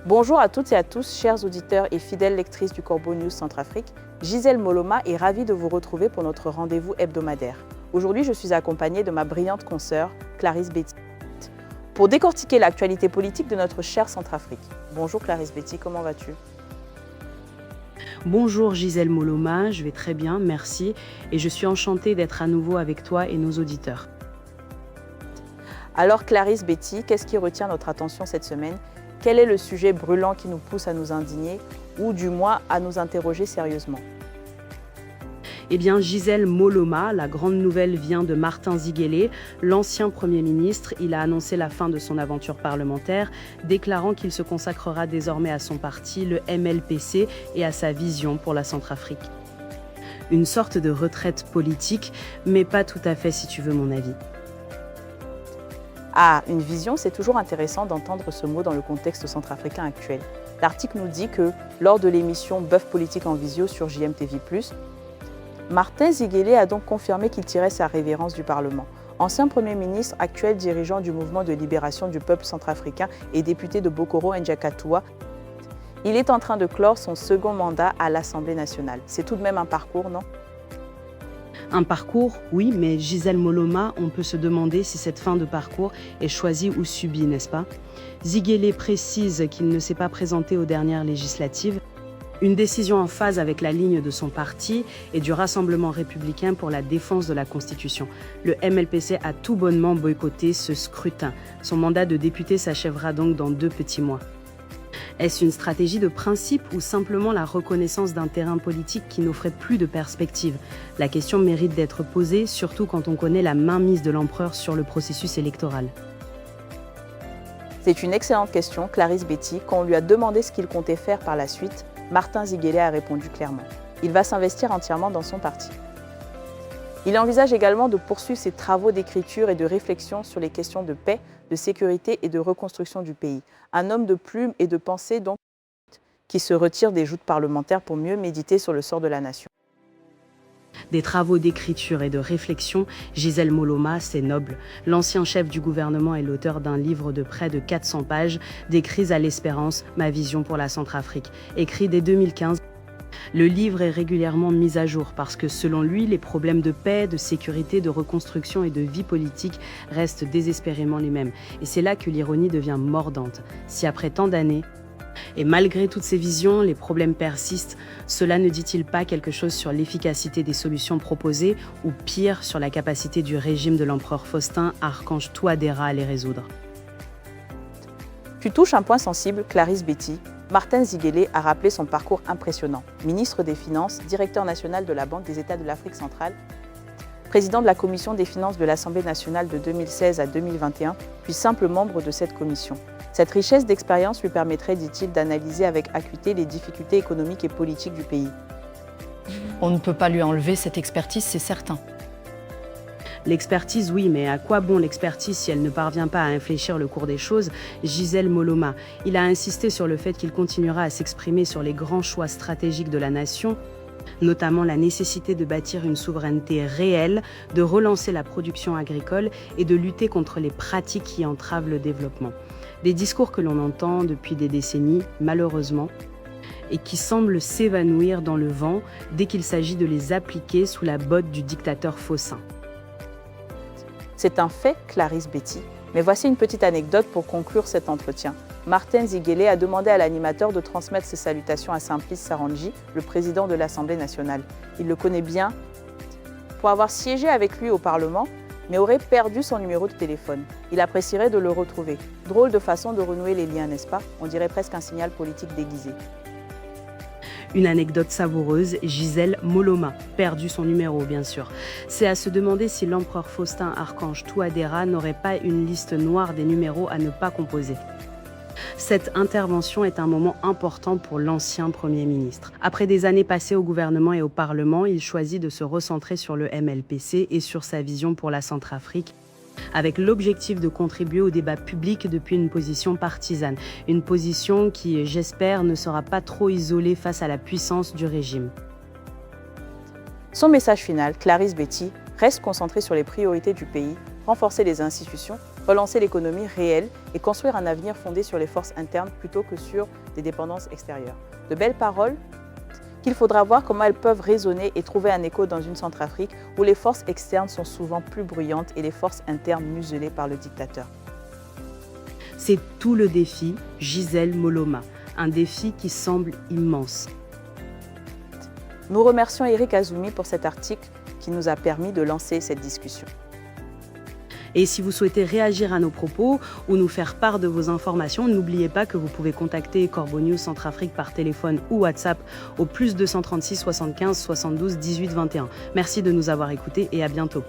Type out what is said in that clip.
Bonjour à toutes et à tous, chers auditeurs et fidèles lectrices du Corbeau News Centrafrique. Gisèle Moloma est ravie de vous retrouver pour notre rendez-vous hebdomadaire. Aujourd'hui, je suis accompagnée de ma brillante consoeur, Clarisse Betty, pour décortiquer l'actualité politique de notre chère Centrafrique. Bonjour Clarisse Betty, comment vas-tu? Bonjour Gisèle Moloma, je vais très bien, merci. Et je suis enchantée d'être à nouveau avec toi et nos auditeurs. Alors Clarisse Betty, qu'est-ce qui retient notre attention cette semaine? Quel est le sujet brûlant qui nous pousse à nous indigner ou du moins à nous interroger sérieusement? Eh bien, Gisèle Moloma, la grande nouvelle vient de Martin Ziguélé, l'ancien Premier ministre. Il a annoncé la fin de son aventure parlementaire, déclarant qu'il se consacrera désormais à son parti, le MLPC, et à sa vision pour la Centrafrique. Une sorte de retraite politique, mais pas tout à fait si tu veux mon avis. Ah, une vision, c'est toujours intéressant d'entendre ce mot dans le contexte centrafricain actuel. L'article nous dit que, lors de l'émission Bœuf politique en visio sur JMTV+, Martin Ziguélé a donc confirmé qu'il tirait sa révérence du Parlement. Ancien Premier ministre, actuel dirigeant du mouvement de libération du peuple centrafricain et député de Bokoro Njakatua, il est en train de clore son second mandat à l'Assemblée nationale. C'est tout de même un parcours, non ? Un parcours, oui, mais Gisèle Moloma, on peut se demander si cette fin de parcours est choisie ou subie, n'est-ce pas? Ziguélé précise qu'il ne s'est pas présenté aux dernières législatives. Une décision en phase avec la ligne de son parti et du Rassemblement républicain pour la défense de la Constitution. Le MLPC a tout bonnement boycotté ce scrutin. Son mandat de député s'achèvera donc dans 2 petits mois. Est-ce une stratégie de principe ou simplement la reconnaissance d'un terrain politique qui n'offrait plus de perspective? La question mérite d'être posée, surtout quand on connaît la mainmise de l'empereur sur le processus électoral. C'est une excellente question, Clarisse Betty. Quand on lui a demandé ce qu'il comptait faire par la suite, Martin Ziguélé a répondu clairement. Il va s'investir entièrement dans son parti. Il envisage également de poursuivre ses travaux d'écriture et de réflexion sur les questions de paix, de sécurité et de reconstruction du pays. Un homme de plume et de pensée donc qui se retire des joutes parlementaires pour mieux méditer sur le sort de la nation. Des travaux d'écriture et de réflexion, Gisèle Moloma, c'est noble. L'ancien chef du gouvernement est l'auteur d'un livre de près de 400 pages, Des crises à l'espérance, ma vision pour la Centrafrique, écrit dès 2015. Le livre est régulièrement mis à jour parce que, selon lui, les problèmes de paix, de sécurité, de reconstruction et de vie politique restent désespérément les mêmes. Et c'est là que l'ironie devient mordante. Si après tant d'années, et malgré toutes ces visions, les problèmes persistent, cela ne dit-il pas quelque chose sur l'efficacité des solutions proposées ou pire, sur la capacité du régime de l'empereur Faustin, archange Touadéra, à les résoudre? Tu touches un point sensible, Clarisse Betty. Martin Ziguélé a rappelé son parcours impressionnant. Ministre des Finances, directeur national de la Banque des États de l'Afrique centrale, président de la Commission des finances de l'Assemblée nationale de 2016 à 2021, puis simple membre de cette commission. Cette richesse d'expérience lui permettrait, dit-il, d'analyser avec acuité les difficultés économiques et politiques du pays. On ne peut pas lui enlever cette expertise, c'est certain. L'expertise, oui, mais à quoi bon l'expertise si elle ne parvient pas à infléchir le cours des choses? Gisèle Moloma, il a insisté sur le fait qu'il continuera à s'exprimer sur les grands choix stratégiques de la nation, notamment la nécessité de bâtir une souveraineté réelle, de relancer la production agricole et de lutter contre les pratiques qui entravent le développement. Des discours que l'on entend depuis des décennies, malheureusement, et qui semblent s'évanouir dans le vent dès qu'il s'agit de les appliquer sous la botte du dictateur Faustin. C'est un fait, Clarisse Betty. Mais voici une petite anecdote pour conclure cet entretien. Martin Ziguélé a demandé à l'animateur de transmettre ses salutations à Simplice Sarandji, le président de l'Assemblée nationale. Il le connaît bien pour avoir siégé avec lui au Parlement, mais aurait perdu son numéro de téléphone. Il apprécierait de le retrouver. Drôle de façon de renouer les liens, n'est-ce pas? On dirait presque un signal politique déguisé. Une anecdote savoureuse, Gisèle Moloma, perdu son numéro bien sûr. C'est à se demander si l'empereur Faustin archange Touadéra n'aurait pas une liste noire des numéros à ne pas composer. Cette intervention est un moment important pour l'ancien Premier ministre. Après des années passées au gouvernement et au Parlement, il choisit de se recentrer sur le MLPC et sur sa vision pour la Centrafrique, avec l'objectif de contribuer au débat public depuis une position partisane. Une position qui, j'espère, ne sera pas trop isolée face à la puissance du régime. Son message final, Clarisse Betty, reste concentré sur les priorités du pays, renforcer les institutions, relancer l'économie réelle et construire un avenir fondé sur les forces internes plutôt que sur des dépendances extérieures. De belles paroles qu'il faudra voir comment elles peuvent résonner et trouver un écho dans une Centrafrique où les forces externes sont souvent plus bruyantes et les forces internes muselées par le dictateur. C'est tout le défi Gisèle Moloma, un défi qui semble immense. Nous remercions Eric Azumi pour cet article qui nous a permis de lancer cette discussion. Et si vous souhaitez réagir à nos propos ou nous faire part de vos informations, n'oubliez pas que vous pouvez contacter Corbeau News Centrafrique par téléphone ou WhatsApp au +236 75 72 18 21. Merci de nous avoir écoutés et à bientôt.